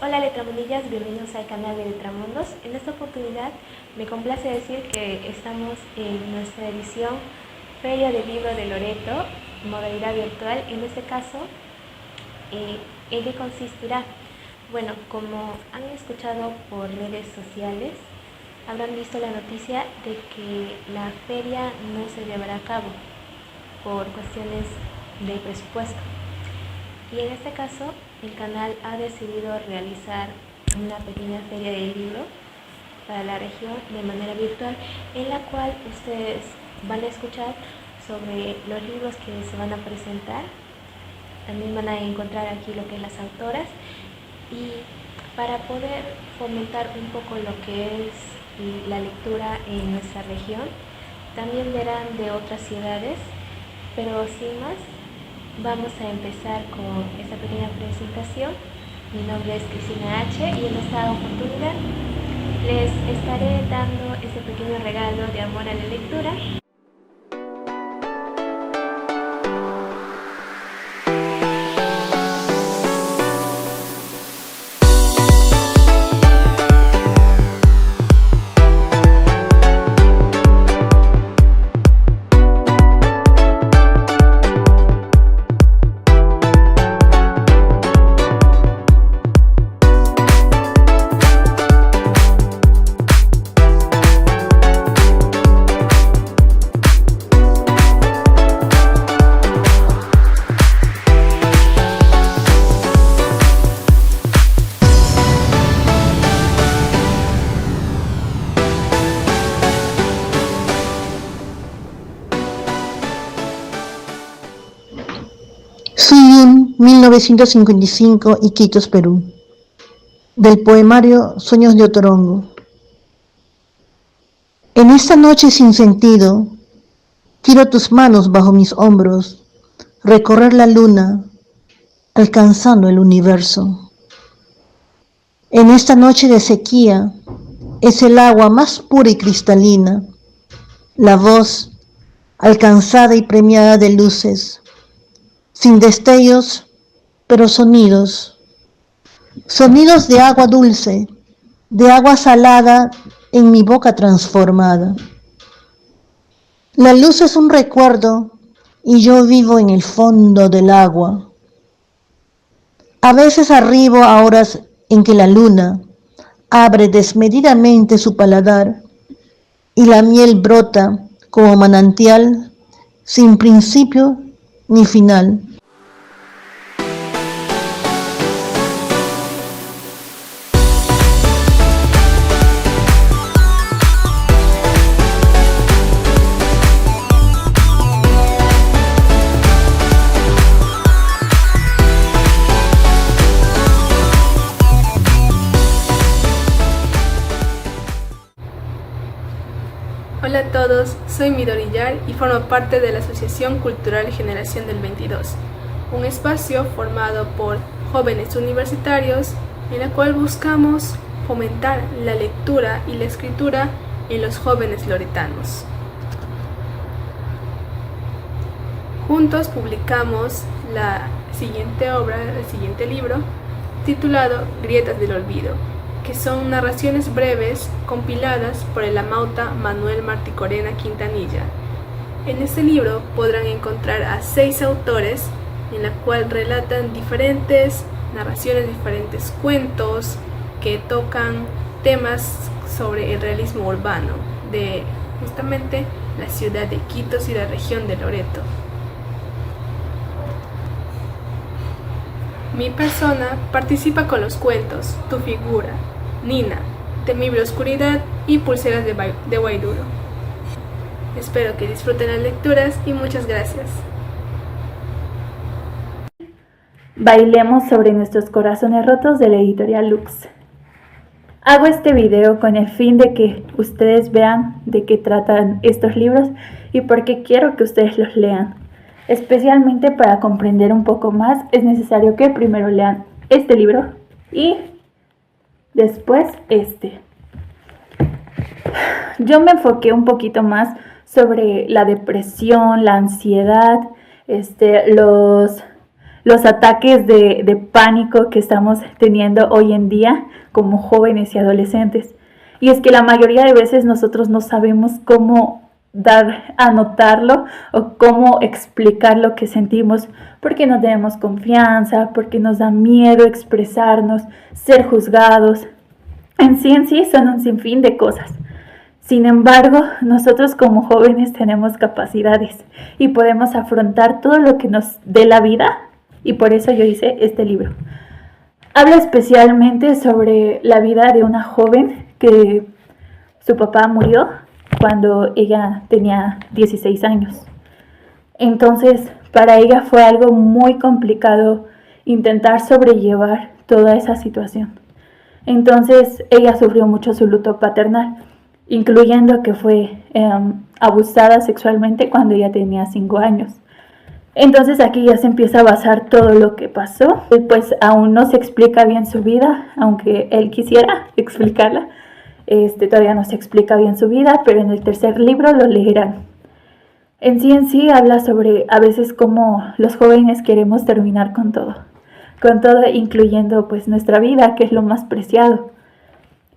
Hola Letramundillas, bienvenidos al canal de Letramundos. En esta oportunidad me complace decir que estamos en nuestra edición Feria del Libro de Loreto, modalidad virtual. En este caso, ¿en qué consistirá? Bueno, como han escuchado por redes sociales, habrán visto la noticia de que la feria no se llevará a cabo por cuestiones de presupuesto. Y en este caso, el canal ha decidido realizar una pequeña feria del libro para la región de manera virtual, en la cual ustedes van a escuchar sobre los libros que se van a presentar. También van a encontrar aquí lo que es las autoras, y para poder fomentar un poco lo que es la lectura en nuestra región, también verán de otras ciudades, pero sin más, vamos a empezar con esta pequeña presentación. Mi nombre es Cristina H. y en esta oportunidad les estaré dando este pequeño regalo de amor a la lectura. Suyun, 1955, Iquitos, Perú. Del poemario Sueños de Otorongo. En esta noche sin sentido, quiero tus manos bajo mis hombros, recorrer la luna, alcanzando el universo. En esta noche de sequía, es el agua más pura y cristalina, la voz alcanzada y premiada de luces, sin destellos, pero sonidos de agua dulce, de agua salada en mi boca transformada. La luz es un recuerdo y yo vivo en el fondo del agua. A veces arribo a horas en que la luna abre desmedidamente su paladar y la miel brota como manantial sin principio ni final. Hola a todos, soy Midori Yar y formo parte de la Asociación Cultural Generación del 22, un espacio formado por jóvenes universitarios en el cual buscamos fomentar la lectura y la escritura en los jóvenes loretanos. Juntos publicamos la siguiente obra, el siguiente libro, titulado Grietas del Olvido, que son narraciones breves compiladas por el amauta Manuel Marticorena Quintanilla. En este libro podrán encontrar a 6 autores, en la cual relatan diferentes narraciones, diferentes cuentos que tocan temas sobre el realismo urbano de justamente la ciudad de Iquitos y la región de Loreto. Mi persona participa con los cuentos Tu figura, Nina, Temible oscuridad y Pulseras de Guaiduro. Espero que disfruten las lecturas y muchas gracias. Bailemos sobre nuestros corazones rotos de la editorial Lux. Hago este video con el fin de que ustedes vean de qué tratan estos libros y porque quiero que ustedes los lean. Especialmente para comprender un poco más, es necesario que primero lean este libro y después este. Yo me enfoqué un poquito más sobre la depresión, la ansiedad, los los ataques de pánico que estamos teniendo hoy en día como jóvenes y adolescentes. Y es que la mayoría de veces nosotros no sabemos cómo dar a notarlo o cómo explicar lo que sentimos, porque no tenemos confianza, porque nos da miedo expresarnos, ser juzgados. En sí son un sinfín de cosas. Sin embargo, nosotros como jóvenes tenemos capacidades y podemos afrontar todo lo que nos dé la vida, y por eso yo hice este libro. Habla especialmente sobre la vida de una joven que su papá murió cuando ella tenía 16 años. Entonces, para ella fue algo muy complicado intentar sobrellevar toda esa situación. Entonces, ella sufrió mucho su luto paternal, incluyendo que fue abusada sexualmente cuando ella tenía 5 años. Entonces aquí ya se empieza a basar todo lo que pasó. Pues aún no se explica bien su vida, aunque él quisiera explicarla. Todavía no se explica bien su vida, pero en el tercer libro lo leerán. En sí habla sobre a veces cómo los jóvenes queremos terminar con todo, incluyendo pues nuestra vida, que es lo más preciado.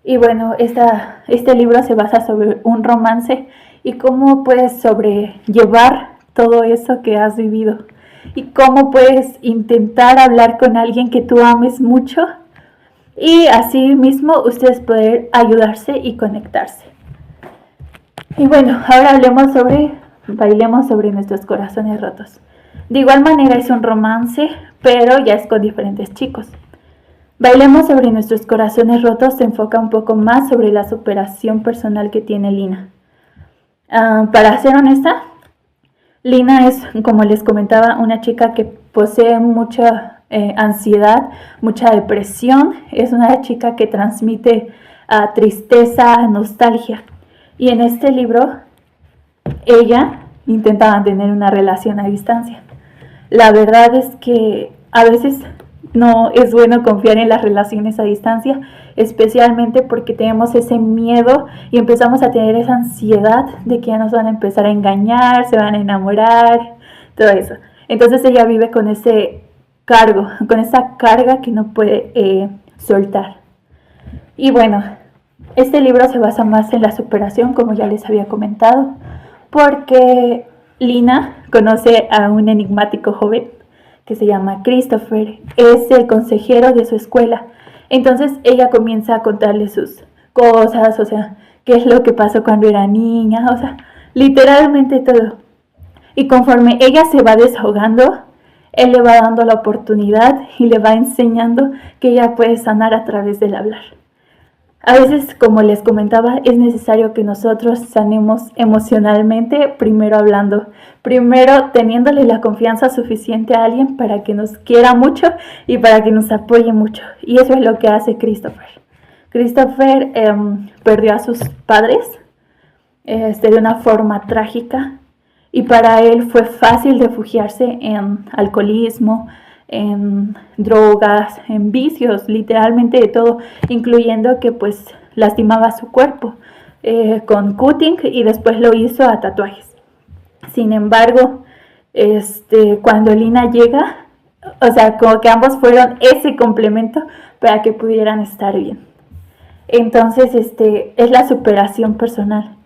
Y bueno, este libro se basa sobre un romance y cómo puedes sobrellevar todo eso que has vivido y cómo puedes intentar hablar con alguien que tú ames mucho y así mismo ustedes poder ayudarse y conectarse. Y bueno, ahora bailemos sobre nuestros corazones rotos. De igual manera es un romance, pero ya es con diferentes chicos. Bailemos sobre nuestros corazones rotos se enfoca un poco más sobre la superación personal que tiene Lina. Para ser honesta, Lina es, como les comentaba, una chica que posee mucha ansiedad, mucha depresión. Es una chica que transmite tristeza, nostalgia. Y en este libro, ella intenta mantener una relación a distancia. La verdad es que a veces no es bueno confiar en las relaciones a distancia, especialmente porque tenemos ese miedo y empezamos a tener esa ansiedad de que ya nos van a empezar a engañar, se van a enamorar, todo eso. Entonces ella vive con ese cargo, con esa carga que no puede soltar. Y bueno, este libro se basa más en la superación, como ya les había comentado, porque Lina conoce a un enigmático joven que se llama Christopher, es el consejero de su escuela. Entonces ella comienza a contarle sus cosas, o sea, qué es lo que pasó cuando era niña, o sea, literalmente todo. Y conforme ella se va desahogando, él le va dando la oportunidad y le va enseñando que ella puede sanar a través del hablar. A veces, como les comentaba, es necesario que nosotros sanemos emocionalmente, primero hablando, primero teniéndole la confianza suficiente a alguien para que nos quiera mucho y para que nos apoye mucho. Y eso es lo que hace Christopher. Christopher perdió a sus padres de una forma trágica y para él fue fácil refugiarse en alcoholismo, en drogas, en vicios, literalmente de todo, incluyendo que pues lastimaba su cuerpo con cutting y después lo hizo a tatuajes. Sin embargo, cuando Lina llega, o sea, como que ambos fueron ese complemento para que pudieran estar bien. Entonces, es la superación personal.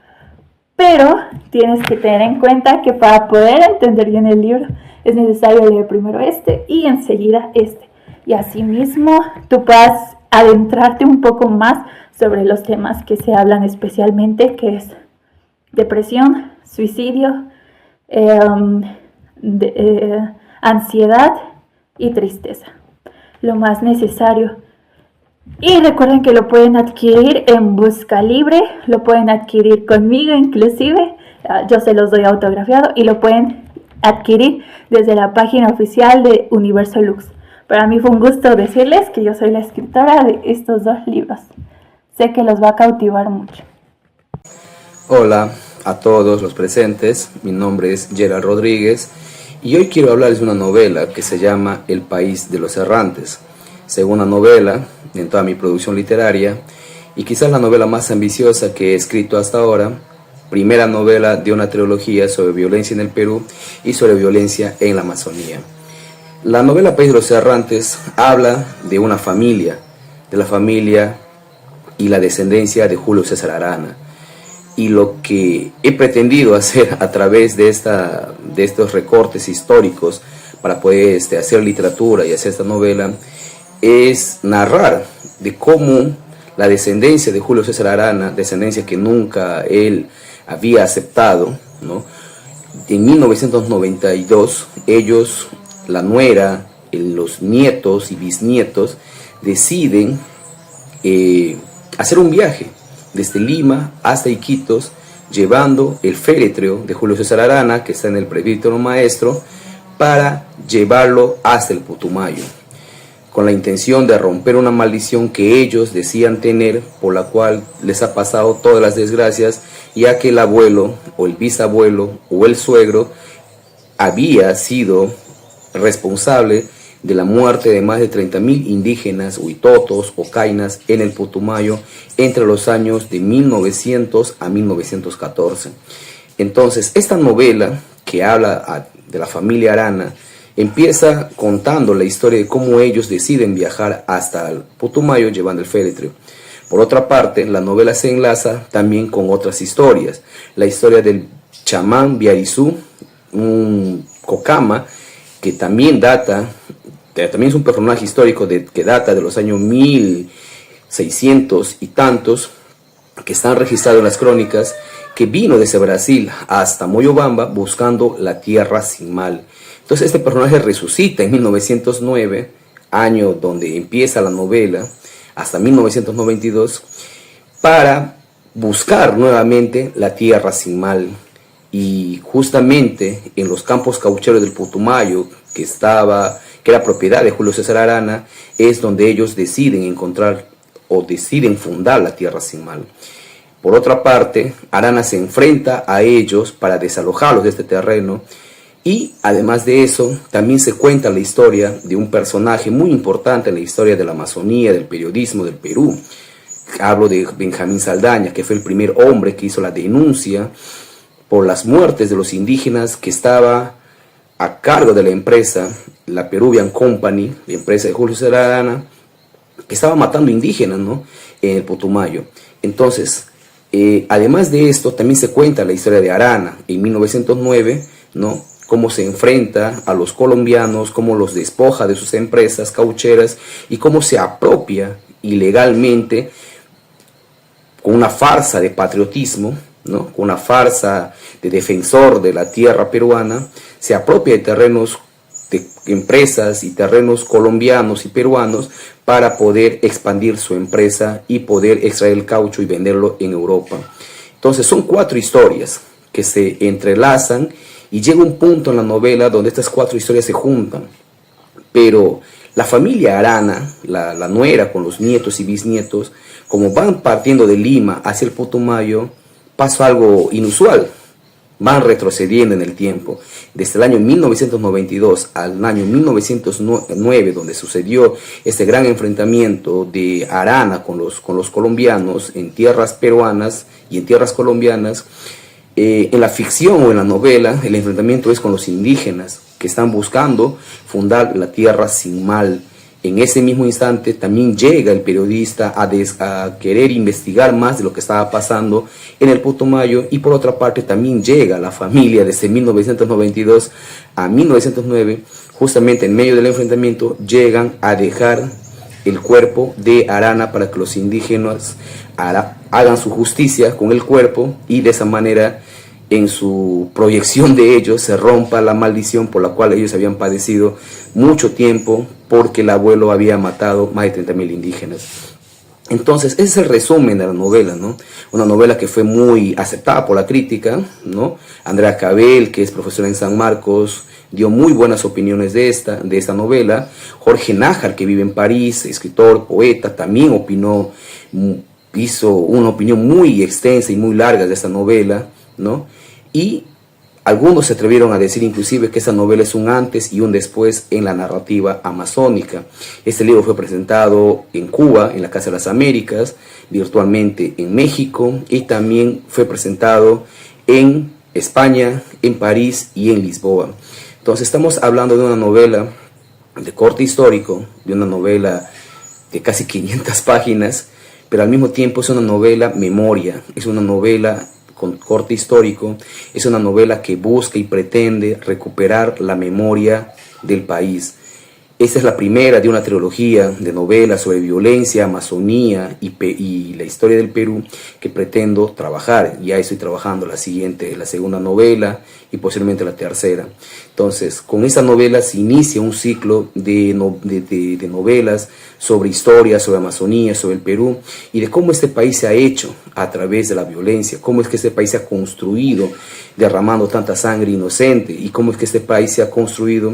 Pero tienes que tener en cuenta que para poder entender bien el libro es necesario leer primero y enseguida y asimismo tú puedas adentrarte un poco más sobre los temas que se hablan especialmente, que es depresión, suicidio, ansiedad y tristeza. Lo más necesario. Y recuerden que lo pueden adquirir en Busca Libre, lo pueden adquirir conmigo inclusive, yo se los doy autografiado y lo pueden adquirir desde la página oficial de Universo Lux. Para mí fue un gusto decirles que yo soy la escritora de estos 2 libros. Sé que los va a cautivar mucho. Hola a todos los presentes, mi nombre es Gerald Rodríguez y hoy quiero hablarles de una novela que se llama El País de los Errantes. Segunda novela en toda mi producción literaria y quizás la novela más ambiciosa que he escrito hasta ahora, primera novela de una trilogía sobre violencia en el Perú y sobre violencia en la Amazonía. La novela País de los Errantes habla de una familia, de la familia y la descendencia de Julio César Arana. Y lo que he pretendido hacer a través de estos recortes históricos para poder hacer literatura y hacer esta novela es narrar de cómo la descendencia de Julio César Arana, descendencia que nunca él había aceptado, ¿no? En 1992 ellos, la nuera, los nietos y bisnietos, deciden hacer un viaje desde Lima hasta Iquitos, llevando el féretro de Julio César Arana, que está en el presbítero maestro, para llevarlo hasta el Putumayo, con la intención de romper una maldición que ellos decían tener, por la cual les ha pasado todas las desgracias, ya que el abuelo, o el bisabuelo, o el suegro, había sido responsable de la muerte de más de 30.000 indígenas, huitotos o cainas en el Putumayo entre los años de 1900 a 1914. Entonces, esta novela que habla de la familia Arana empieza contando la historia de cómo ellos deciden viajar hasta el Putumayo llevando el féretro. Por otra parte, la novela se enlaza también con otras historias. La historia del chamán Biarizú, un cocama, que también también es un personaje histórico que data de los años 1600 y tantos, que están registrados en las crónicas, que vino desde Brasil hasta Moyobamba buscando la tierra sin mal. Entonces este personaje resucita en 1909, año donde empieza la novela, hasta 1992, para buscar nuevamente la tierra sin mal. Y justamente en los campos caucheros del Putumayo, que era propiedad de Julio César Arana, es donde ellos deciden encontrar o deciden fundar la tierra sin mal. Por otra parte, Arana se enfrenta a ellos para desalojarlos de este terreno, y además de eso también se cuenta la historia de un personaje muy importante en la historia de la Amazonía, del periodismo del Perú. Hablo de Benjamín Saldaña, que fue el primer hombre que hizo la denuncia por las muertes de los indígenas, que estaba a cargo de la empresa, la Peruvian Company, la empresa de Julio César Arana, que estaba matando indígenas, ¿no?, en el Putumayo. Entonces, además de esto, también se cuenta la historia de Arana en 1909, ¿no?, cómo se enfrenta a los colombianos, cómo los despoja de sus empresas caucheras y cómo se apropia ilegalmente, con una farsa de patriotismo, ¿no?, con una farsa de defensor de la tierra peruana, se apropia de terrenos de empresas y terrenos colombianos y peruanos para poder expandir su empresa y poder extraer el caucho y venderlo en Europa. Entonces son 4 historias que se entrelazan y llega un punto en la novela donde estas 4 historias se juntan. Pero la familia Arana, la nuera con los nietos y bisnietos, como van partiendo de Lima hacia el Putumayo, pasa algo inusual. Van retrocediendo en el tiempo. Desde el año 1992 al año 1909, donde sucedió este gran enfrentamiento de Arana con los colombianos en tierras peruanas y en tierras colombianas, en la ficción o en la novela, el enfrentamiento es con los indígenas que están buscando fundar la tierra sin mal. En ese mismo instante también llega el periodista a querer investigar más de lo que estaba pasando en el Putumayo, y por otra parte también llega la familia desde 1992 a 1909, justamente en medio del enfrentamiento, llegan a dejar el cuerpo de Arana para que los indígenas hagan su justicia con el cuerpo, y de esa manera, en su proyección de ellos, se rompa la maldición por la cual ellos habían padecido mucho tiempo, porque el abuelo había matado más de 30.000 indígenas. Entonces, ese es el resumen de la novela, ¿no? Una novela que fue muy aceptada por la crítica, ¿no? Andrea Cabel, que es profesora en San Marcos, dio muy buenas opiniones de esta novela. Jorge Nájar, que vive en París, escritor, poeta, también hizo una opinión muy extensa y muy larga de esta novela, ¿no? Y algunos se atrevieron a decir inclusive que esta novela es un antes y un después en la narrativa amazónica. Este libro fue presentado en Cuba, en la Casa de las Américas, virtualmente en México, y también fue presentado en España, en París y en Lisboa. Entonces estamos hablando de una novela de corte histórico, de una novela de casi 500 páginas, pero al mismo tiempo es una novela memoria, es una novela con corte histórico, es una novela que busca y pretende recuperar la memoria del país. Esta es la primera de una trilogía de novelas sobre violencia, Amazonía y la historia del Perú que pretendo trabajar. Ya estoy trabajando la segunda novela y posiblemente la tercera. Entonces, con esta novela se inicia un ciclo de novelas sobre historia, sobre Amazonía, sobre el Perú y de cómo este país se ha hecho a través de la violencia, cómo es que este país se ha construido derramando tanta sangre inocente y cómo es que este país se ha construido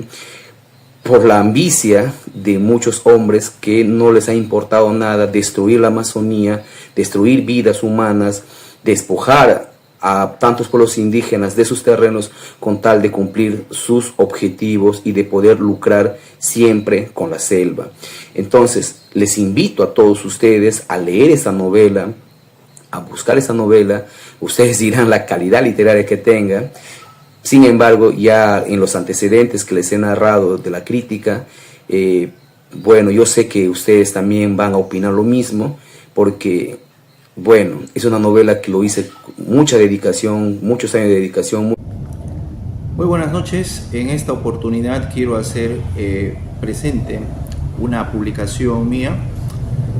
por la ambicia de muchos hombres que no les ha importado nada destruir la Amazonía, destruir vidas humanas, despojar a tantos pueblos indígenas de sus terrenos con tal de cumplir sus objetivos y de poder lucrar siempre con la selva. Entonces, les invito a todos ustedes a leer esta novela, a buscar esta novela. Ustedes dirán la calidad literaria que tenga. Sin embargo, ya en los antecedentes que les he narrado de la crítica, bueno, yo sé que ustedes también van a opinar lo mismo, porque, bueno, es una novela que lo hice con mucha dedicación, muchos años de dedicación. Muy buenas noches. En esta oportunidad quiero hacer presente una publicación mía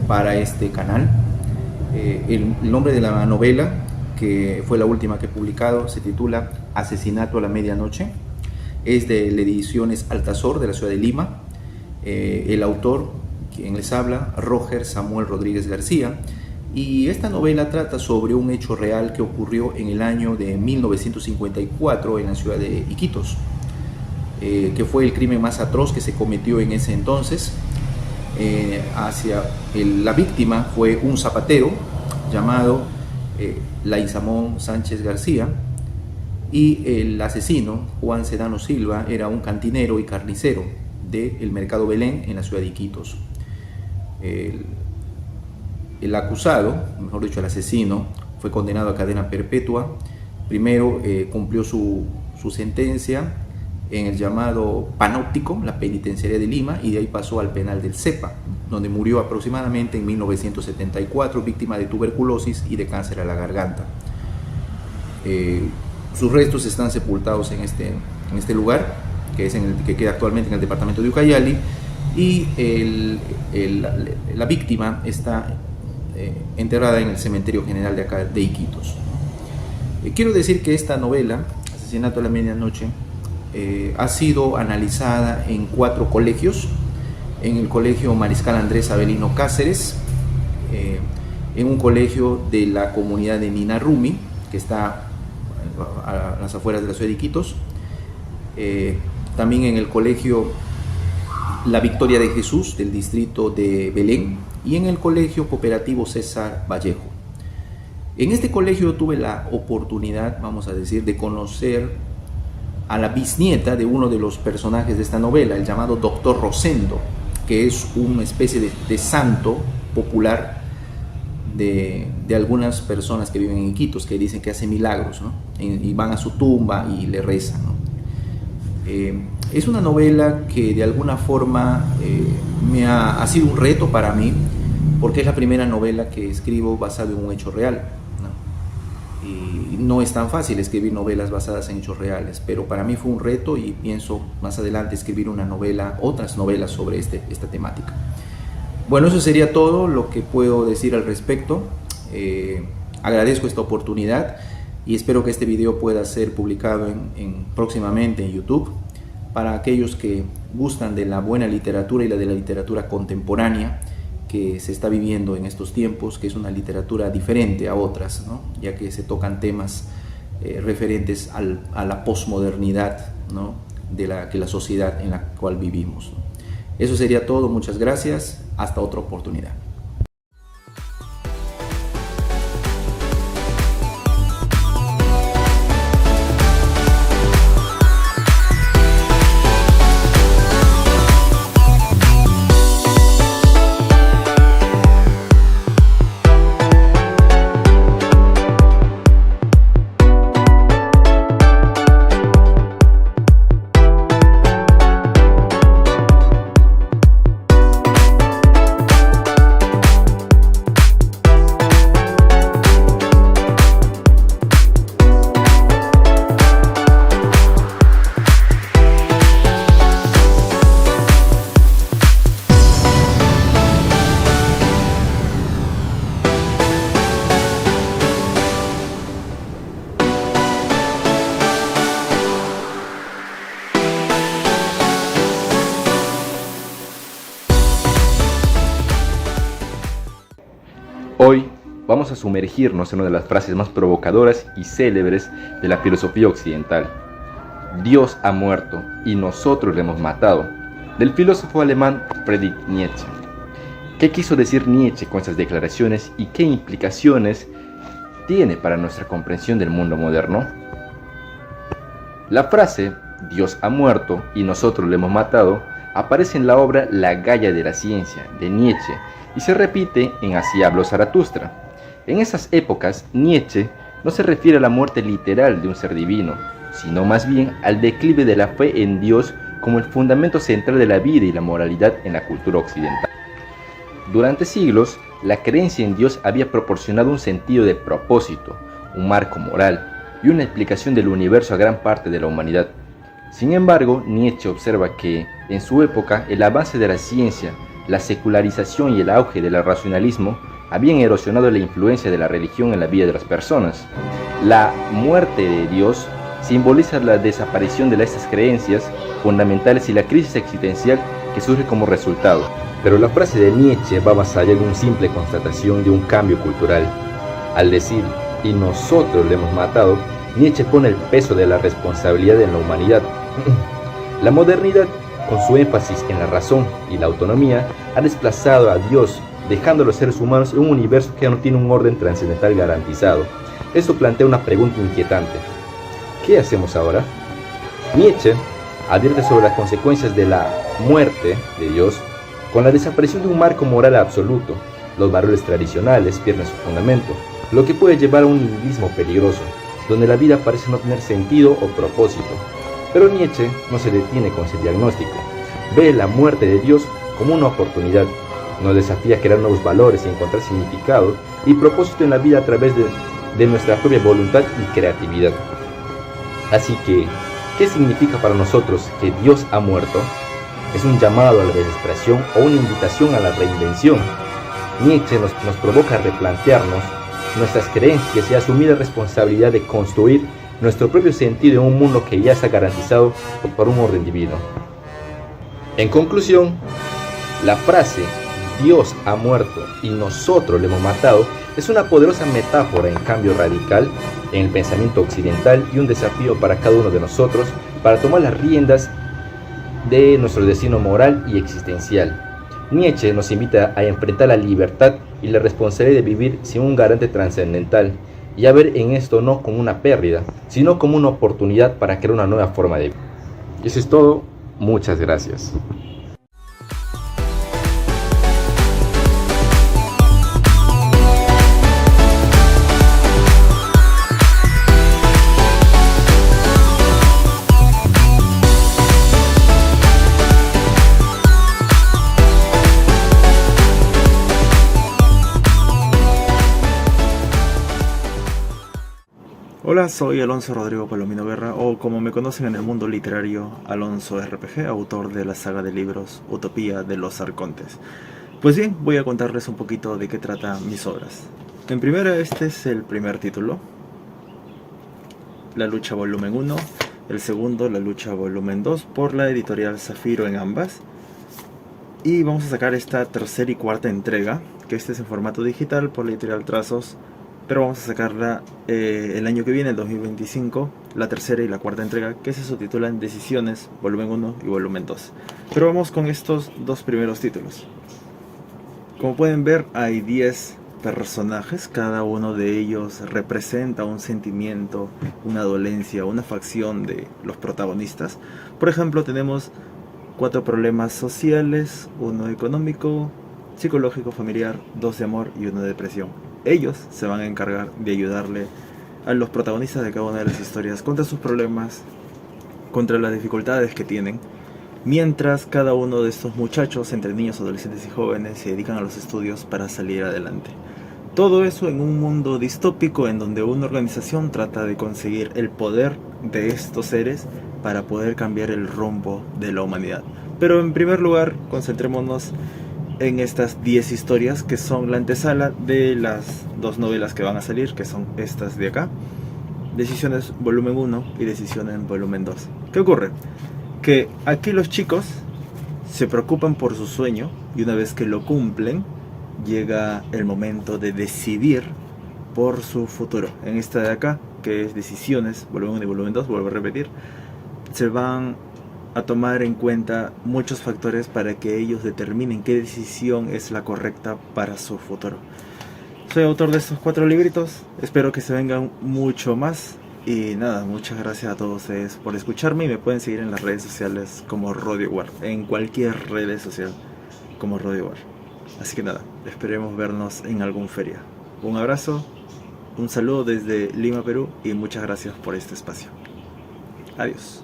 para este canal. El nombre de la novela, que fue la última que he publicado, se titula Asesinato a la medianoche. Es de las ediciones Altazor de la ciudad de Lima. El autor, quien les habla, Roger Samuel Rodríguez García. Y esta novela trata sobre un hecho real que ocurrió en el año de 1954 en la ciudad de Iquitos, que fue el crimen más atroz que se cometió en ese entonces. La víctima fue un zapatero llamado Laisamón Sánchez García, y el asesino, Juan Sedano Silva, era un cantinero y carnicero del Mercado Belén en la ciudad de Iquitos. El acusado, mejor dicho el asesino, fue condenado a cadena perpetua. Primero cumplió su sentencia en el llamado Panóptico, la penitenciaría de Lima, y de ahí pasó al penal del Cepa, donde murió aproximadamente en 1974, víctima de tuberculosis y de cáncer a la garganta. Sus restos están sepultados en este lugar, que queda actualmente en el departamento de Ucayali, y la víctima está enterrada en el cementerio general de acá de Iquitos. Quiero decir que esta novela, Asesinato a la medianoche, ha sido analizada en 4 colegios: en el colegio Mariscal Andrés Avelino Cáceres, en un colegio de la comunidad de Ninarumi, que está a las afueras de la ciudad de Iquitos, también en el colegio La Victoria de Jesús del distrito de Belén, y en el colegio cooperativo César Vallejo. En este colegio tuve la oportunidad, vamos a decir, de conocer a la bisnieta de uno de los personajes de esta novela, el llamado Doctor Rosendo, que es una especie de santo popular de algunas personas que viven en Iquitos, que dicen que hace milagros, ¿no? Y van a su tumba y le rezan, ¿no? Es una novela que de alguna forma ha sido un reto para mí, porque es la primera novela que escribo basada en un hecho real, ¿no? Y no es tan fácil escribir novelas basadas en hechos reales, pero para mí fue un reto y pienso más adelante escribir otras novelas sobre esta temática. Bueno, eso sería todo lo que puedo decir al respecto. Agradezco esta oportunidad y espero que este video pueda ser publicado próximamente en YouTube, para aquellos que gustan de la buena literatura y de la literatura contemporánea que se está viviendo en estos tiempos, que es una literatura diferente a otras, ¿no? Ya que se tocan temas referentes a la posmodernidad, ¿no? de la sociedad en la cual vivimos, ¿no? Eso sería todo, muchas gracias, hasta otra oportunidad. vamos a sumergirnos en una de las frases más provocadoras y célebres de la filosofía occidental. Dios ha muerto y nosotros le hemos matado, del filósofo alemán Friedrich Nietzsche. ¿Qué quiso decir Nietzsche con estas declaraciones y qué implicaciones tiene para nuestra comprensión del mundo moderno? La frase Dios ha muerto y nosotros le hemos matado aparece en la obra La Gaia de la Ciencia de Nietzsche y se repite en Así habló Zaratustra. En esas épocas, Nietzsche no se refiere a la muerte literal de un ser divino, sino más bien al declive de la fe en Dios como el fundamento central de la vida y la moralidad en la cultura occidental. Durante siglos, la creencia en Dios había proporcionado un sentido de propósito, un marco moral y una explicación del universo a gran parte de la humanidad. Sin embargo, Nietzsche observa que, en su época, el avance de la ciencia, la secularización y el auge del racionalismo habían erosionado la influencia de la religión en la vida de las personas. La muerte de Dios simboliza la desaparición de estas creencias fundamentales y la crisis existencial que surge como resultado. Pero la frase de Nietzsche va más allá de una simple constatación de un cambio cultural. Al decir, y nosotros le hemos matado, Nietzsche pone el peso de la responsabilidad en la humanidad. La modernidad, con su énfasis en la razón y la autonomía, ha desplazado a Dios, dejando a los seres humanos en un universo que no tiene un orden trascendental garantizado. Esto plantea una pregunta inquietante. ¿Qué hacemos ahora? Nietzsche advierte sobre las consecuencias de la muerte de Dios con la desaparición de un marco moral absoluto. Los valores tradicionales pierden su fundamento, lo que puede llevar a un nihilismo peligroso, donde la vida parece no tener sentido o propósito. Pero Nietzsche no se detiene con ese diagnóstico. Ve la muerte de Dios como una oportunidad. Nos desafía a crear nuevos valores y encontrar significado y propósito en la vida a través de nuestra propia voluntad y creatividad. Así que, ¿qué significa para nosotros que Dios ha muerto? ¿Es un llamado a la desesperación o una invitación a la reinvención? Nietzsche nos provoca a replantearnos nuestras creencias y a asumir la responsabilidad de construir nuestro propio sentido en un mundo que ya está garantizado por un orden divino. En conclusión, la frase Dios ha muerto y nosotros le hemos matado es una poderosa metáfora en cambio radical en el pensamiento occidental y un desafío para cada uno de nosotros para tomar las riendas de nuestro destino moral y existencial. Nietzsche nos invita a enfrentar la libertad y la responsabilidad de vivir sin un garante trascendental y a ver en esto no como una pérdida, sino como una oportunidad para crear una nueva forma de vida. Y eso es todo. Muchas gracias. Hola, soy Alonso Rodrigo Palomino Guerra, o como me conocen en el mundo literario, Alonso RPG, autor de la saga de libros Utopía de los Arcontes. Pues bien, voy a contarles un poquito de qué trata mis obras. En primera, este es el primer título, La Lucha Volumen 1, el segundo, La Lucha Volumen 2, por la editorial Zafiro en ambas. Y vamos a sacar esta tercera y cuarta entrega, que este es en formato digital por la editorial Trazos, pero vamos a sacarla el año que viene, el 2025, la tercera y la cuarta entrega, que se subtitulan Decisiones, volumen 1 y volumen 2. Pero vamos con estos dos primeros títulos. Como pueden ver, hay 10 personajes, cada uno de ellos representa un sentimiento, una dolencia, una facción de los protagonistas. Por ejemplo, tenemos 4 problemas sociales, 1 económico, psicológico, familiar, 2 de amor y 1 de depresión. Ellos se van a encargar de ayudarle a los protagonistas de cada una de las historias contra sus problemas, contra las dificultades que tienen, mientras cada uno de estos muchachos, entre niños, adolescentes y jóvenes, se dedican a los estudios para salir adelante. Todo eso en un mundo distópico en donde una organización trata de conseguir el poder de estos seres para poder cambiar el rumbo de la humanidad. Pero en primer lugar, concentrémonos en estas 10 historias que son la antesala de las 2 novelas que van a salir, que son estas de acá, Decisiones volumen 1 y Decisiones volumen 2. ¿Qué ocurre? Que aquí los chicos se preocupan por su sueño y una vez que lo cumplen, llega el momento de decidir por su futuro. En esta de acá, que es Decisiones, volumen 1 y volumen 2, vuelvo a repetir, se van a tomar en cuenta muchos factores para que ellos determinen qué decisión es la correcta para su futuro. Soy autor de estos 4 libritos, espero que se vengan mucho más. Y nada, muchas gracias a todos ustedes por escucharme y me pueden seguir en las redes sociales como Rodio War, en cualquier red social como Rodio War. Así que nada, esperemos vernos en algún feria. Un abrazo, un saludo desde Lima, Perú y muchas gracias por este espacio. Adiós.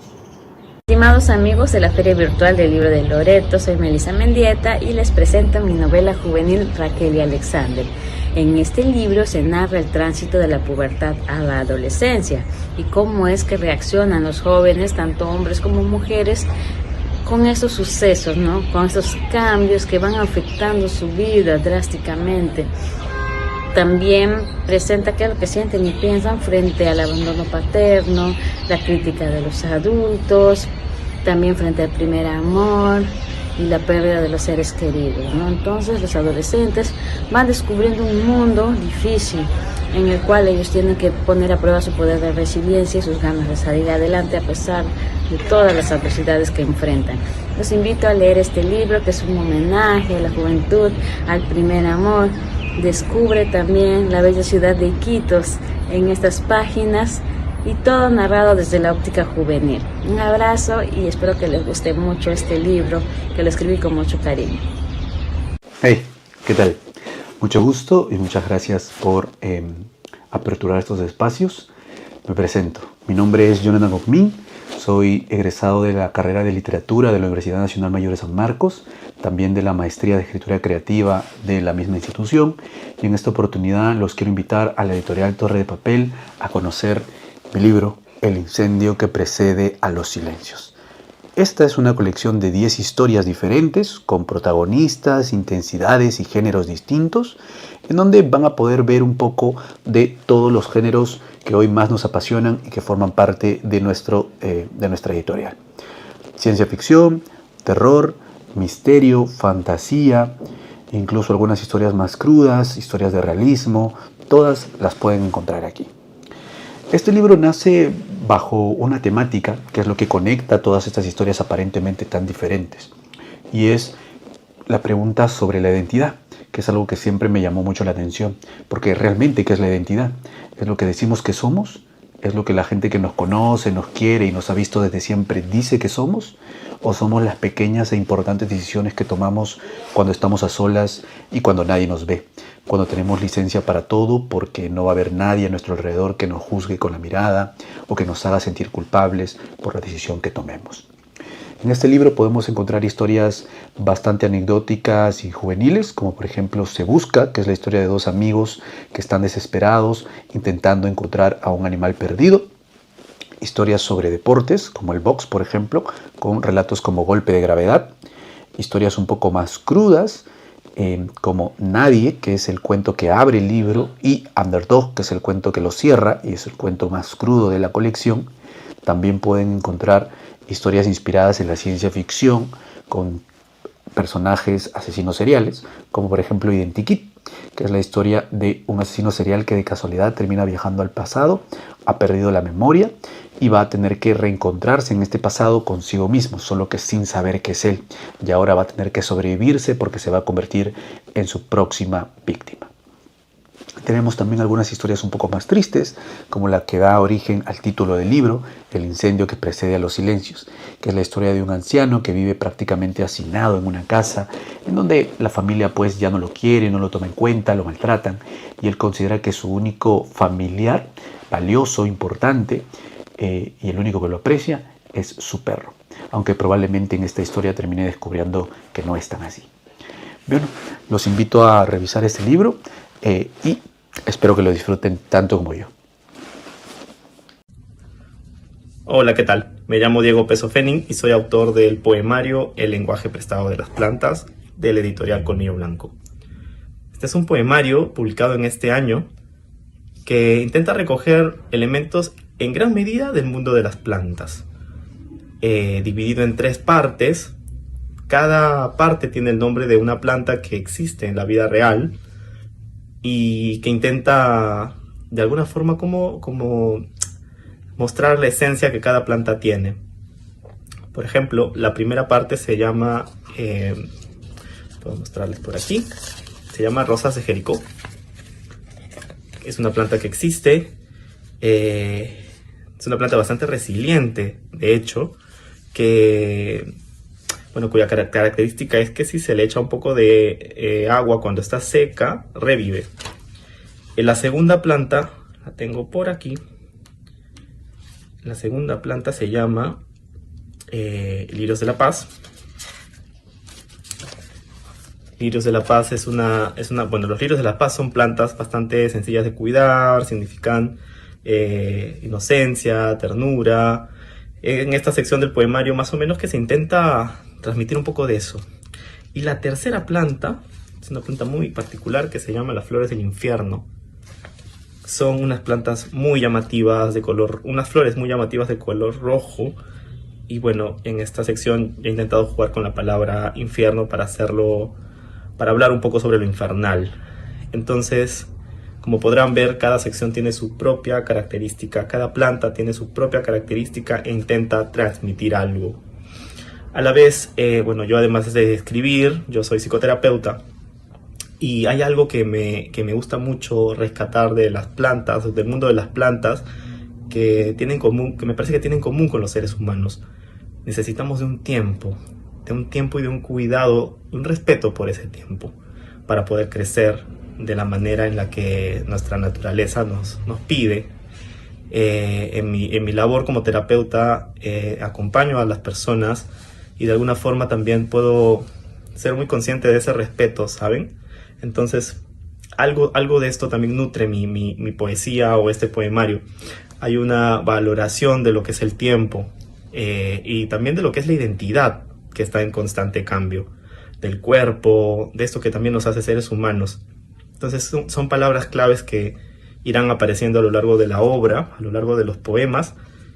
Estimados amigos de la Feria Virtual del Libro de Loreto, soy Melissa Mendieta y les presento mi novela juvenil Raquel y Alexander. En este libro se narra el tránsito de la pubertad a la adolescencia y cómo es que reaccionan los jóvenes, tanto hombres como mujeres, con estos sucesos, ¿no? Con estos cambios que van afectando su vida drásticamente. También presenta qué es lo que sienten y piensan frente al abandono paterno, la crítica de los adultos, también frente al primer amor y la pérdida de los seres queridos, ¿no? Entonces los adolescentes van descubriendo un mundo difícil en el cual ellos tienen que poner a prueba su poder de resiliencia y sus ganas de salir adelante a pesar de todas las adversidades que enfrentan. Los invito a leer este libro, que es un homenaje a la juventud, al primer amor. Descubre también la bella ciudad de Iquitos en estas páginas y todo narrado desde la óptica juvenil. Un abrazo y espero que les guste mucho este libro, que lo escribí con mucho cariño. Hey, ¿qué tal? Mucho gusto y muchas gracias por aperturar estos espacios. Me presento. Mi nombre es Jonathan Gokmin. Soy egresado de la carrera de literatura de la Universidad Nacional Mayor de San Marcos, también de la maestría de escritura creativa de la misma institución. Y en esta oportunidad los quiero invitar a la editorial Torre de Papel a conocer mi libro, El incendio que precede a los silencios. Esta es una colección de 10 historias diferentes, con protagonistas, intensidades y géneros distintos, en donde van a poder ver un poco de todos los géneros que hoy más nos apasionan y que forman parte de nuestra editorial. Ciencia ficción, terror, misterio, fantasía, incluso algunas historias más crudas, historias de realismo, todas las pueden encontrar aquí. Este libro nace bajo una temática que es lo que conecta todas estas historias aparentemente tan diferentes, y es la pregunta sobre la identidad, que es algo que siempre me llamó mucho la atención, porque realmente, ¿qué es la identidad? ¿Es lo que decimos que somos? ¿Es lo que la gente que nos conoce, nos quiere y nos ha visto desde siempre dice que somos? ¿O somos las pequeñas e importantes decisiones que tomamos cuando estamos a solas y cuando nadie nos ve? Cuando tenemos licencia para todo porque no va a haber nadie a nuestro alrededor que nos juzgue con la mirada o que nos haga sentir culpables por la decisión que tomemos. En este libro podemos encontrar historias bastante anecdóticas y juveniles, como por ejemplo Se Busca, que es la historia de 2 amigos que están desesperados intentando encontrar a un animal perdido. Historias sobre deportes, como el box, por ejemplo, con relatos como Golpe de Gravedad. Historias un poco más crudas, como Nadie, que es el cuento que abre el libro, y Underdog, que es el cuento que lo cierra y es el cuento más crudo de la colección. También pueden encontrar historias inspiradas en la ciencia ficción con personajes asesinos seriales, como por ejemplo Identikit, que es la historia de un asesino serial que de casualidad termina viajando al pasado, ha perdido la memoria y va a tener que reencontrarse en este pasado consigo mismo, solo que sin saber que es él, y ahora va a tener que sobrevivirse porque se va a convertir en su próxima víctima. Tenemos también algunas historias un poco más tristes, como la que da origen al título del libro, El incendio que precede a los silencios, que es la historia de un anciano que vive prácticamente hacinado en una casa, en donde la familia pues ya no lo quiere, no lo toma en cuenta, lo maltratan, y él considera que su único familiar, valioso, importante, y el único que lo aprecia, es su perro, aunque probablemente en esta historia termine descubriendo que no es tan así. Bueno, los invito a revisar este libro, y espero que lo disfruten tanto como yo. Hola, ¿qué tal? Me llamo Diego Peso Fenin y soy autor del poemario El lenguaje prestado de las plantas, de la editorial Colmillo Blanco. Este es un poemario publicado en este año que intenta recoger elementos en gran medida del mundo de las plantas, dividido en 3 partes. Cada parte tiene el nombre de una planta que existe en la vida real y que intenta de alguna forma como mostrar la esencia que cada planta tiene. Por ejemplo, la primera parte se llama, puedo mostrarles por aquí, se llama Rosas de Jericó. Es una planta que existe, es una planta bastante resiliente, de hecho, cuya característica es que si se le echa un poco de agua cuando está seca, revive. En la segunda planta, la tengo por aquí, la segunda planta se llama Lirios de la Paz. Lirios de la Paz bueno, los lirios de la paz son plantas bastante sencillas de cuidar, significan inocencia, ternura. En esta sección del poemario más o menos que se intenta transmitir un poco de eso. Y la tercera planta es una planta muy particular que se llama las flores del infierno. Son unas plantas muy llamativas de color, unas flores muy llamativas de color rojo. Y bueno, en esta sección he intentado jugar con la palabra infierno para hablar un poco sobre lo infernal. Entonces, como podrán ver, cada sección tiene su propia característica, cada planta tiene su propia característica e intenta transmitir algo. A la vez, yo además de escribir, yo soy psicoterapeuta y hay algo que me gusta mucho rescatar de las plantas, del mundo de las plantas, que me parece que tienen en común con los seres humanos. Necesitamos de un tiempo y de un cuidado, un respeto por ese tiempo para poder crecer de la manera en la que nuestra naturaleza nos pide. En mi labor como terapeuta acompaño a las personas y de alguna forma también puedo ser muy consciente de ese respeto, ¿saben? Entonces algo de esto también nutre mi poesía o este poemario. Hay una valoración de lo que es el tiempo y también de lo que es la identidad, que está en constante cambio, del cuerpo, de esto que también nos hace seres humanos. Entonces son palabras claves que irán apareciendo a lo largo de la obra, a lo largo de los poemas,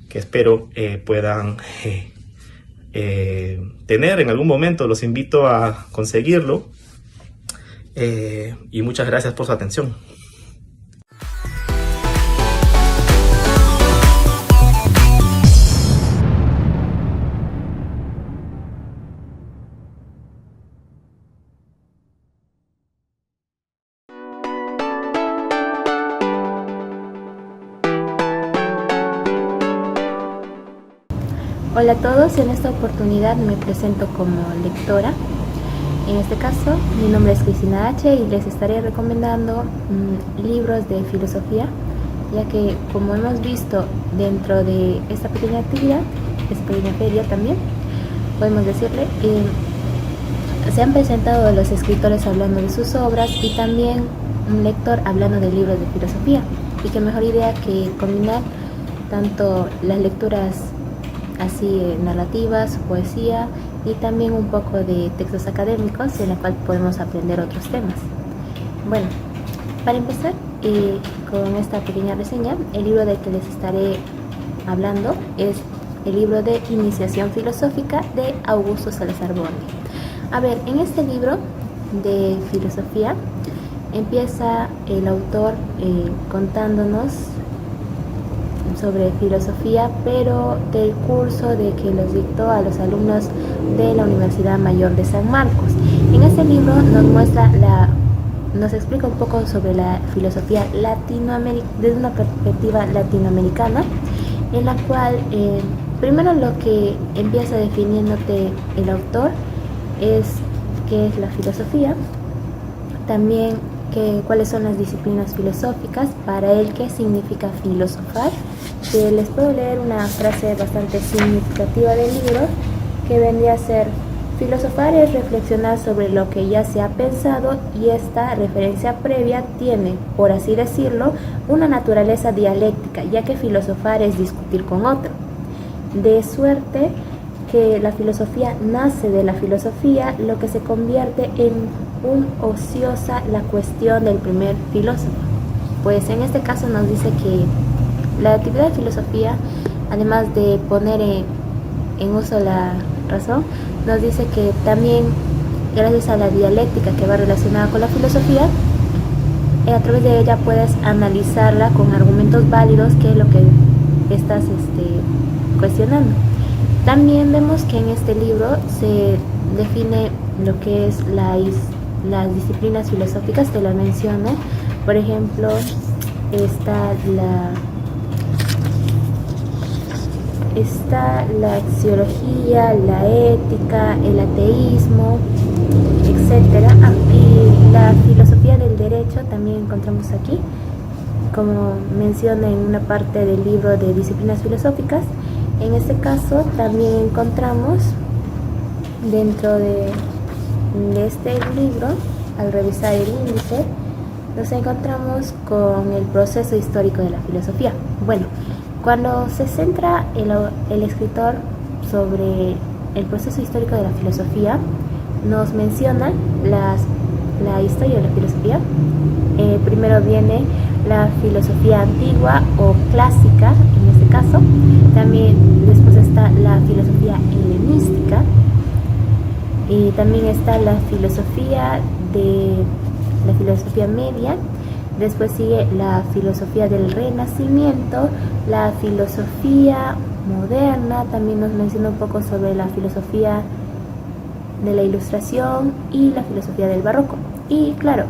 que espero puedan tener en algún momento. Los invito a conseguirlo y muchas gracias por su atención. Hola a todos, en esta oportunidad me presento como lectora. En este caso, mi nombre es Cristina H. y les estaré recomendando libros de filosofía, ya que como hemos visto dentro de esta pequeña actividad, esta pequeña feria también, podemos decirle, se han presentado los escritores hablando de sus obras y también un lector hablando de libros de filosofía. Y qué mejor idea que combinar tanto las lecturas así narrativas, poesía y también un poco de textos académicos en la cual podemos aprender otros temas. Bueno, para empezar con esta pequeña reseña, el libro del que les estaré hablando es el libro de Iniciación Filosófica de Augusto Salazar Borges. A ver, en este libro de filosofía empieza el autor contándonos sobre filosofía, pero del curso de que los dictó a los alumnos de la Universidad Mayor de San Marcos. En este libro nos explica un poco sobre la filosofía desde una perspectiva latinoamericana, en la cual primero lo que empieza definiéndote el autor es qué es la filosofía, también cuáles son las disciplinas filosóficas, para él qué significa filosofar. Les puedo leer una frase bastante significativa del libro que vendría a ser: filosofar es reflexionar sobre lo que ya se ha pensado, y esta referencia previa tiene, por así decirlo, una naturaleza dialéctica, ya que filosofar es discutir con otro. De suerte que la filosofía nace de la filosofía, lo que se convierte en ociosa la cuestión del primer filósofo. Pues en este caso nos dice que la actividad de filosofía, además de poner en uso la razón, nos dice que también gracias a la dialéctica que va relacionada con la filosofía, a través de ella puedes analizarla con argumentos válidos, que es lo que estás cuestionando. También vemos que en este libro se define lo que es las disciplinas filosóficas, te las menciono. Por ejemplo, está la axiología, la ética, el ateísmo, etcétera. Y la filosofía del derecho también encontramos aquí, como menciona en una parte del libro de disciplinas filosóficas. En este caso también encontramos dentro de este libro, al revisar el índice, nos encontramos con el proceso histórico de la filosofía. Bueno, cuando se centra el escritor sobre el proceso histórico de la filosofía, nos menciona la historia de la filosofía. Primero viene la filosofía antigua o clásica, en este caso. También después está la filosofía helenística. Y también está la filosofía media. Después sigue la filosofía del Renacimiento, la filosofía moderna. También nos menciona un poco sobre la filosofía de la Ilustración y la filosofía del Barroco. Y claro,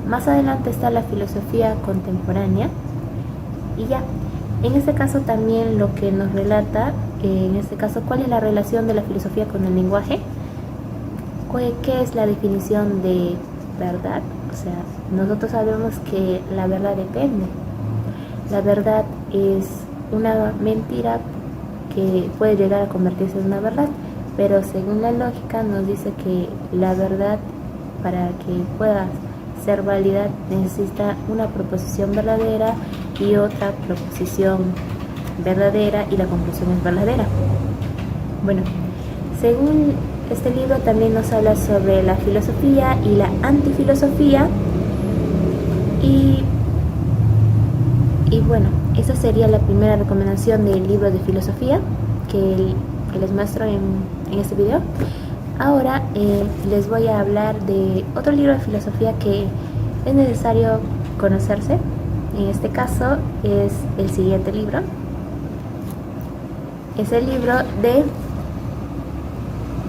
más adelante está la filosofía contemporánea. Y ya, en este caso también lo que nos relata, en este caso, cuál es la relación de la filosofía con el lenguaje, qué es la definición de verdad. O sea, nosotros sabemos que la verdad depende. La verdad es una mentira que puede llegar a convertirse en una verdad, pero según la lógica nos dice que la verdad, para que pueda ser válida, necesita una proposición verdadera y otra proposición verdadera, y la conclusión es verdadera. Bueno, según este libro también nos habla sobre la filosofía y la antifilosofía, y bueno, esa sería la primera recomendación del libro de filosofía que les muestro en este video. Ahora les voy a hablar de otro libro de filosofía que es necesario conocerse. En este caso es el siguiente libro. Es el libro de...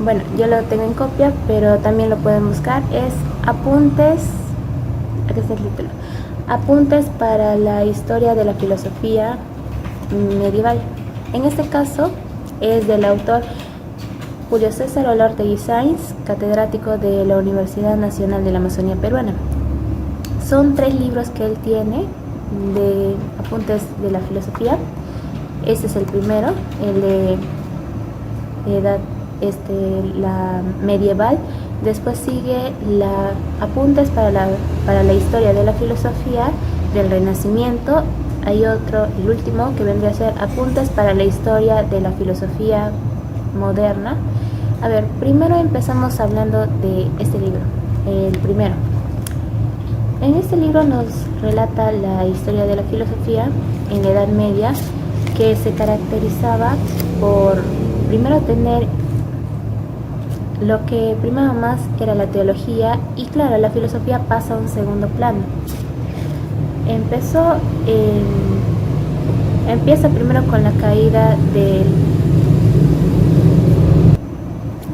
Bueno, yo lo tengo en copia, pero también lo pueden buscar. Es Apuntes... Aquí está el título. Apuntes para la historia de la filosofía medieval. En este caso es del autor Julio César Olortegui Sáinz, catedrático de la Universidad Nacional de la Amazonía Peruana. Son 3 libros que él tiene de apuntes de la filosofía. Este es el primero, el de edad la medieval. Después sigue apuntes para la historia de la filosofía del Renacimiento. Hay otro, el último, que vendría a ser apuntes para la historia de la filosofía moderna. A ver, primero empezamos hablando de este libro, el primero. En este libro nos relata la historia de la filosofía en la Edad Media, que se caracterizaba por primero tener lo que primaba más era la teología, y claro, la filosofía pasa a un segundo plano. Empieza primero con la caída del...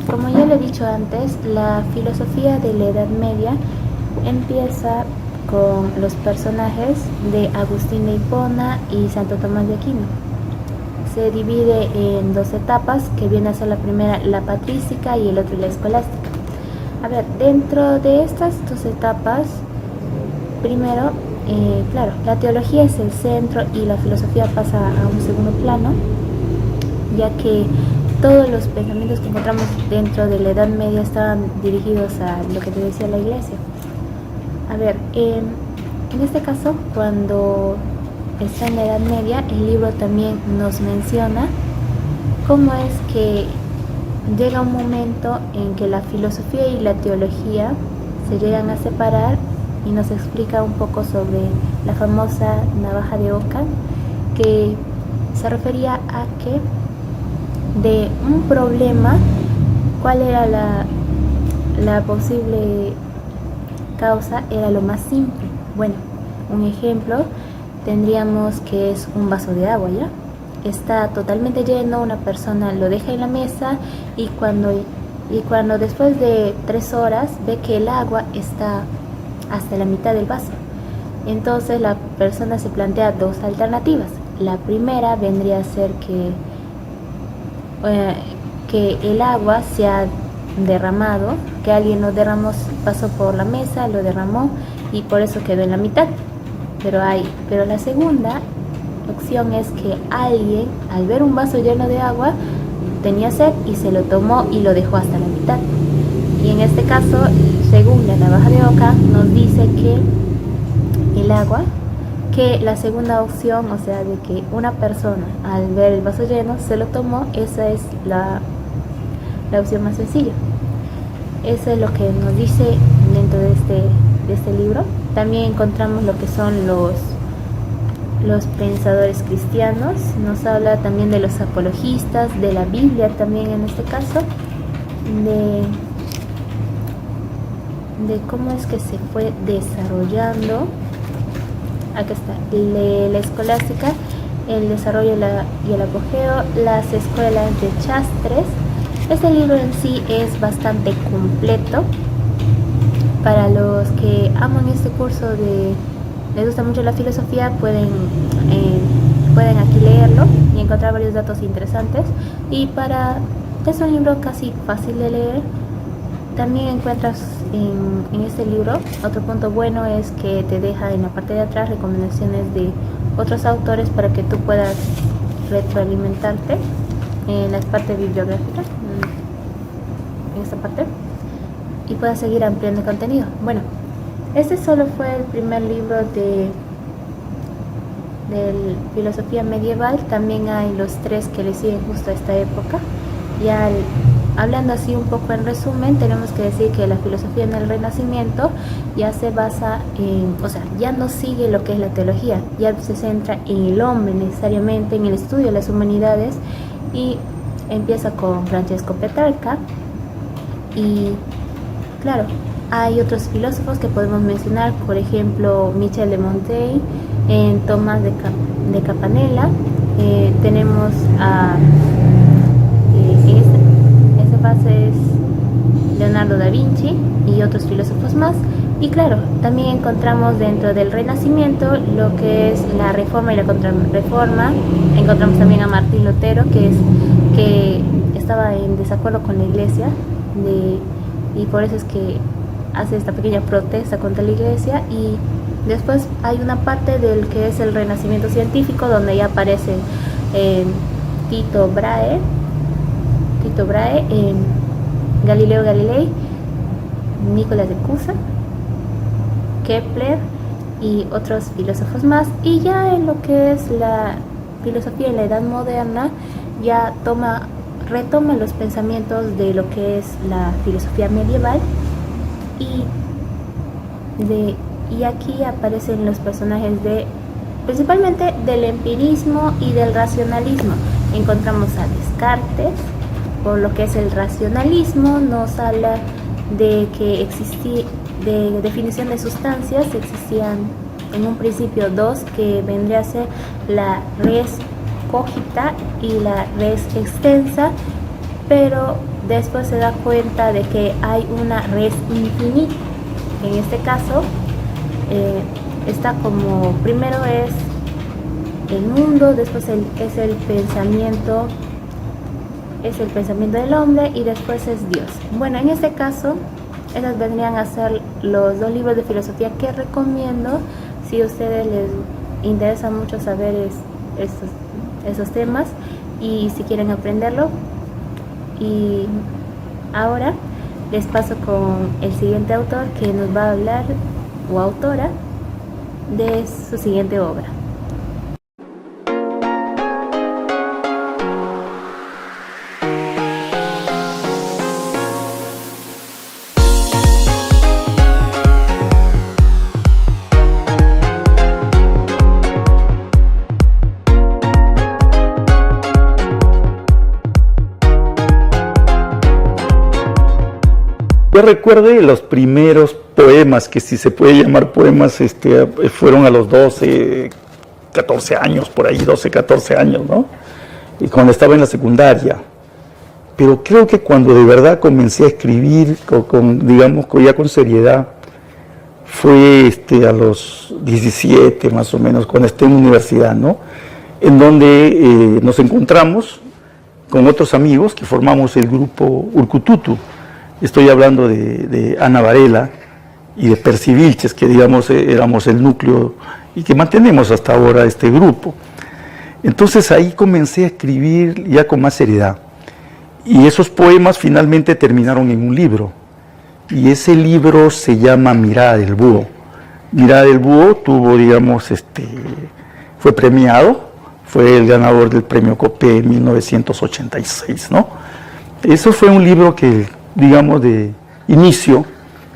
Como ya lo he dicho antes, la filosofía de la Edad Media empieza con los personajes de Agustín de Hipona y Santo Tomás de Aquino. Se divide en 2 etapas, que viene a ser la primera la patrística y el otro la escolástica. A ver, dentro de estas 2 etapas, primero, claro, la teología es el centro y la filosofía pasa a un segundo plano, ya que todos los pensamientos que encontramos dentro de la Edad Media estaban dirigidos a lo que te decía la Iglesia. A ver, en este caso, cuando está en la Edad Media, el libro también nos menciona cómo es que llega un momento en que la filosofía y la teología se llegan a separar, y nos explica un poco sobre la famosa navaja de Ockham, que se refería a que de un problema, cuál era la posible causa, era lo más simple. Bueno, un ejemplo tendríamos que es un vaso de agua, ¿ya? Está totalmente lleno, una persona lo deja en la mesa y cuando después de 3 horas ve que el agua está hasta la mitad del vaso. Entonces la persona se plantea 2 alternativas. La primera vendría a ser que el agua se ha derramado, que alguien lo derramó, pasó por la mesa, lo derramó y por eso quedó en la mitad. Pero la segunda opción es que alguien, al ver un vaso lleno de agua, tenía sed y se lo tomó y lo dejó hasta la mitad. Y en este caso, según la navaja de Oca, nos dice que el agua, que la segunda opción, o sea, de que una persona al ver el vaso lleno se lo tomó, esa es la opción más sencilla. Eso es lo que nos dice dentro de este libro. También encontramos lo que son los pensadores cristianos. Nos habla también de los apologistas, de la Biblia también en este caso, de cómo es que se fue desarrollando. Aquí está, la escolástica, el desarrollo y el apogeo, las escuelas de Chastres. Este libro en sí es bastante completo. Para los que aman este curso, les gusta mucho la filosofía, pueden aquí leerlo y encontrar varios datos interesantes. Y es un libro casi fácil de leer. También encuentras en este libro, otro punto bueno es que te deja en la parte de atrás recomendaciones de otros autores para que tú puedas retroalimentarte en la parte bibliográfica, en esta parte, y puedas seguir ampliando el contenido. Bueno, este solo fue el primer libro de filosofía medieval. También hay los 3 que le siguen justo a esta época. Ya hablando así un poco en resumen, tenemos que decir que la filosofía en el Renacimiento ya se basa ya no sigue lo que es la teología, ya se centra en el hombre necesariamente, en el estudio de las humanidades, y empieza con Francesco Petrarca. Y claro, hay otros filósofos que podemos mencionar, por ejemplo Michel de Montaigne, Tomás de Campanella, tenemos a esa base es Leonardo da Vinci y otros filósofos más. Y claro, también encontramos dentro del Renacimiento lo que es la Reforma y la Contrarreforma. Encontramos también a Martín Lutero, que estaba en desacuerdo con la Iglesia, y por eso es que hace esta pequeña protesta contra la Iglesia. Y después hay una parte del que es el Renacimiento científico, donde ya aparece Tycho Brahe, Galileo Galilei, Nicolás de Cusa, Kepler y otros filósofos más. Y ya en lo que es la filosofía en la Edad Moderna, ya retoma los pensamientos de lo que es la filosofía medieval, y aquí aparecen los personajes principalmente del empirismo y del racionalismo. Encontramos a Descartes. Por lo que es el racionalismo, nos habla de que de definición de sustancias, existían en un principio 2, que vendría a ser la res cogita y la res extensa, pero después se da cuenta de que hay una res infinita. En este caso está como primero es el mundo, después es el pensamiento del hombre, y después es Dios. Bueno, en este caso, esos vendrían a ser los 2 libros de filosofía que recomiendo si a ustedes les interesa mucho saber esos temas y si quieren aprenderlo. Y ahora les paso con el siguiente autor, que nos va a hablar, o autora, de su siguiente obra. Yo recuerdo los primeros poemas, que si se puede llamar poemas, fueron a los 12, 14 años, por ahí, 12, 14 años, ¿no? Y cuando estaba en la secundaria. Pero creo que cuando de verdad comencé a escribir, ya con seriedad, fue a los 17 más o menos, cuando esté en la universidad, ¿no? En donde nos encontramos con otros amigos que formamos el grupo Urcututu. Estoy hablando de Ana Varela y de Percy Vilches, que digamos éramos el núcleo y que mantenemos hasta ahora este grupo. Entonces ahí comencé a escribir ya con más seriedad. Y esos poemas finalmente terminaron en un libro. Y ese libro se llama Mirada del Búho. Mirada del Búho tuvo, digamos, fue premiado, fue el ganador del premio Copé en 1986, ¿no? Eso fue un libro que, digamos, de inicio,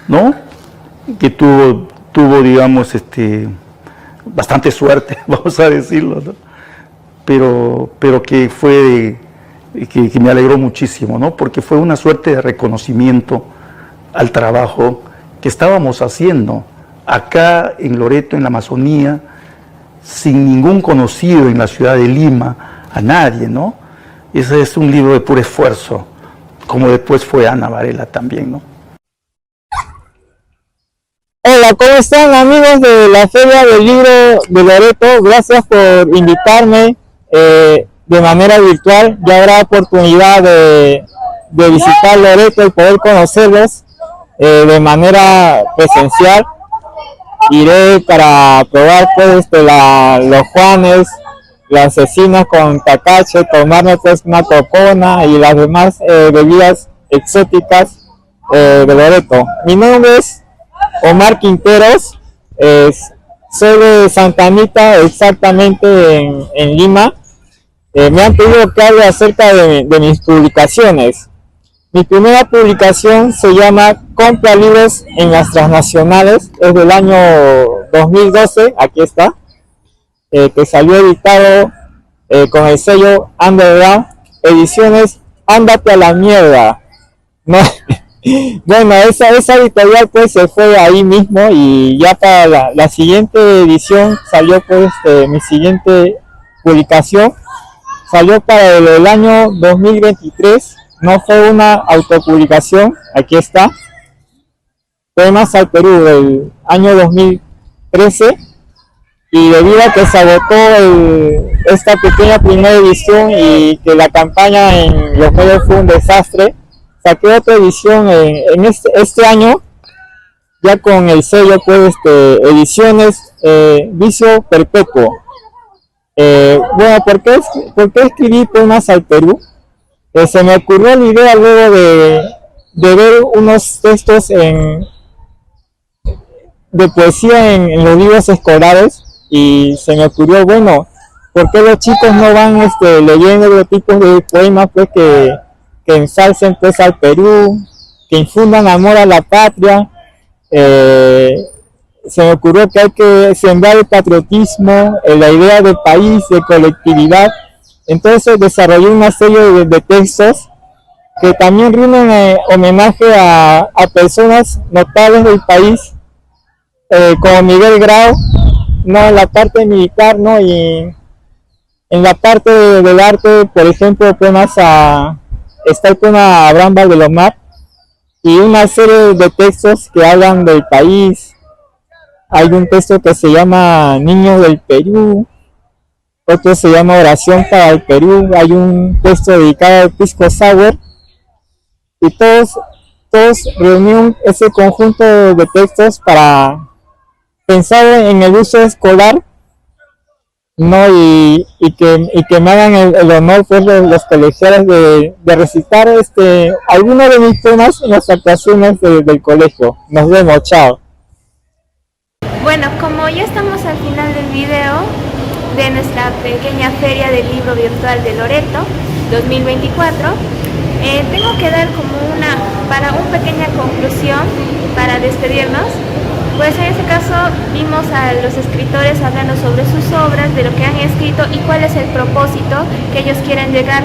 ¿no? Que tuvo digamos, bastante suerte, vamos a decirlo, ¿no? Pero que fue, que me alegró muchísimo, ¿no? Porque fue una suerte de reconocimiento al trabajo que estábamos haciendo acá en Loreto, en la Amazonía, sin ningún conocido en la ciudad de Lima, a nadie, ¿no? Ese es un libro de puro esfuerzo, como después fue Ana Varela también, ¿no? Hola, ¿cómo están, amigos de la Feria del Libro de Loreto? Gracias por invitarme de manera virtual. Ya habrá oportunidad de visitar Loreto y poder conocerlos de manera presencial. Iré para probar pues los juanes, las cecinas con tacache, tomarme pues una cocona y las demás bebidas exóticas de Loreto. Mi nombre es Omar Quinteros, soy de Santa Anita, exactamente en Lima. Me han pedido que hable acerca de mis publicaciones. Mi primera publicación se llama Compra libros en las transnacionales, es del año 2012, aquí está, que salió editado con el sello Underground Ediciones Ándate a la Mierda. No, bueno, esa editorial pues se fue ahí mismo y ya para la siguiente edición salió pues mi siguiente publicación, salió para el año 2023. No fue una autopublicación, aquí está, Poemas al Perú del año 2013, y debido a que se agotó esta pequeña primera edición y que la campaña en los medios fue un desastre, saqué otra edición en este año, ya con el sello pues, Ediciones Vicio Perpetuo. Bueno, ¿por qué escribí Poemas al Perú? Se me ocurrió la idea luego de ver unos textos de poesía en los libros escolares, y se me ocurrió, bueno, ¿por qué los chicos no van leyendo los tipos de poemas pues, que ensalcen pues, al Perú, que infundan amor a la patria? Se me ocurrió que hay que sembrar el patriotismo, la idea de país, de colectividad. Entonces desarrollé una serie de textos que también rinden homenaje a personas notables del país, como Miguel Grau, no en la parte militar, no, y en la parte del arte, por ejemplo, poemas está el poema Abraham Valdelomar, y una serie de textos que hablan del país. Hay un texto que se llama Niños del Perú, otro se llama Oración para el Perú, hay un texto dedicado al pisco sour, y todos reunieron ese conjunto de textos para pensar en el uso escolar, ¿no? y que me hagan el honor pues, los colegiales de recitar algunos de mis poemas en las actuaciones del colegio. Nos vemos, chao. Bueno, como ya estamos al final del video de nuestra pequeña feria del libro virtual de Loreto 2024, tengo que dar como una pequeña conclusión para despedirnos. Pues en este caso vimos a los escritores hablando sobre sus obras, de lo que han escrito y cuál es el propósito que ellos quieren llegar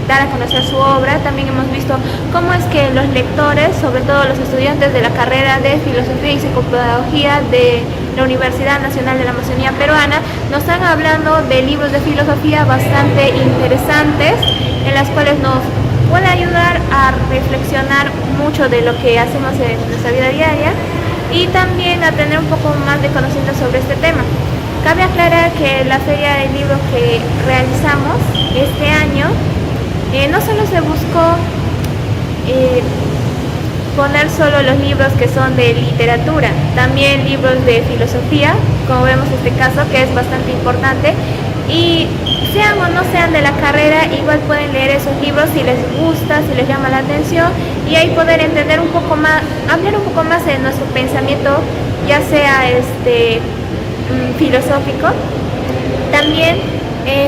dar a conocer su obra. También hemos visto cómo es que los lectores, sobre todo los estudiantes de la carrera de Filosofía y Psicopedagogía de la Universidad Nacional de la Amazonía Peruana, nos están hablando de libros de filosofía bastante interesantes, en las cuales nos puede ayudar a reflexionar mucho de lo que hacemos en nuestra vida diaria y también a tener un poco más de conocimiento sobre este tema. Cabe aclarar que la Feria del Libro que realizamos este año no solo se buscó poner solo los libros que son de literatura, también libros de filosofía, como vemos en este caso, que es bastante importante, y sean o no sean de la carrera, igual pueden leer esos libros si les gusta, si les llama la atención, y ahí poder entender un poco más, ampliar un poco más en nuestro pensamiento, ya sea filosófico. También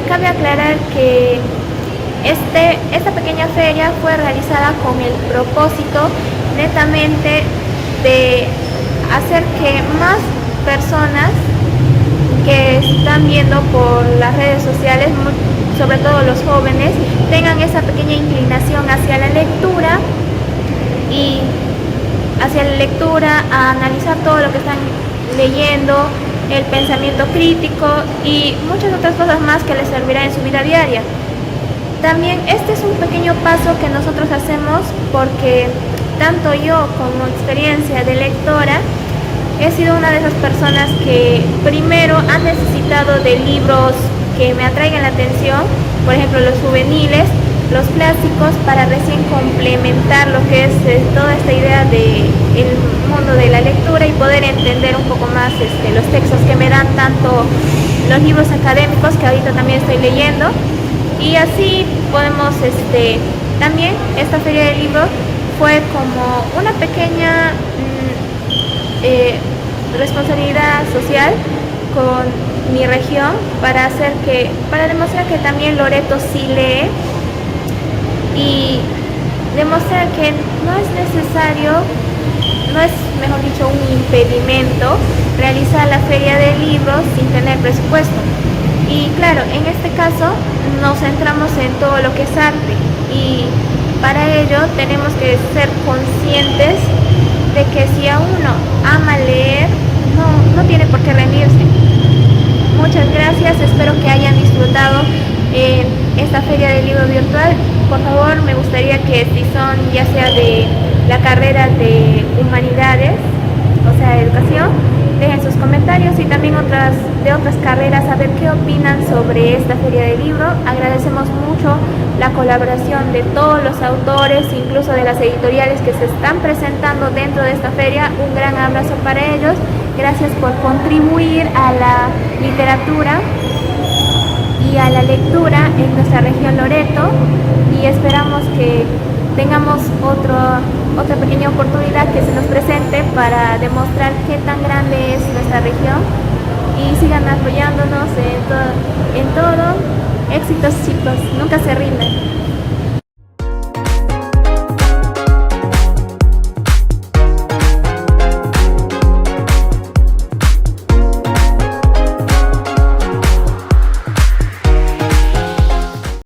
cabe aclarar que esta pequeña feria fue realizada con el propósito netamente de hacer que más personas que están viendo por las redes sociales, sobre todo los jóvenes, tengan esa pequeña inclinación hacia la lectura a analizar todo lo que están leyendo, el pensamiento crítico y muchas otras cosas más que les servirá en su vida diaria. También este es un pequeño paso que nosotros hacemos porque tanto yo como experiencia de lectora he sido una de esas personas que primero han necesitado de libros que me atraigan la atención, por ejemplo los juveniles, los clásicos, para recién complementar lo que es toda esta idea del mundo de la lectura y poder entender un poco más los textos que me dan tanto los libros académicos que ahorita también estoy leyendo. Y así podemos, también esta Feria del Libro fue como una pequeña responsabilidad social con mi región para demostrar que también Loreto sí lee y demostrar que no es necesario, no es, mejor dicho, un impedimento realizar la Feria del Libro sin tener presupuesto. Y claro, en este caso nos centramos en todo lo que es arte y para ello tenemos que ser conscientes de que si a uno ama leer, no tiene por qué rendirse. Muchas gracias, espero que hayan disfrutado esta Feria del Libro virtual. Por favor, me gustaría que si son ya sea de la carrera de Humanidades, o sea, Educación, dejen sus comentarios y también de otras carreras a ver qué opinan sobre esta Feria del Libro. Agradecemos mucho la colaboración de todos los autores, incluso de las editoriales que se están presentando dentro de esta feria. Un gran abrazo para ellos. Gracias por contribuir a la literatura y a la lectura en nuestra región Loreto y esperamos que tengamos otra pequeña oportunidad que se nos presente para demostrar qué tan grande es nuestra región y sigan apoyándonos en todo. Éxitos, chicos, nunca se rindan.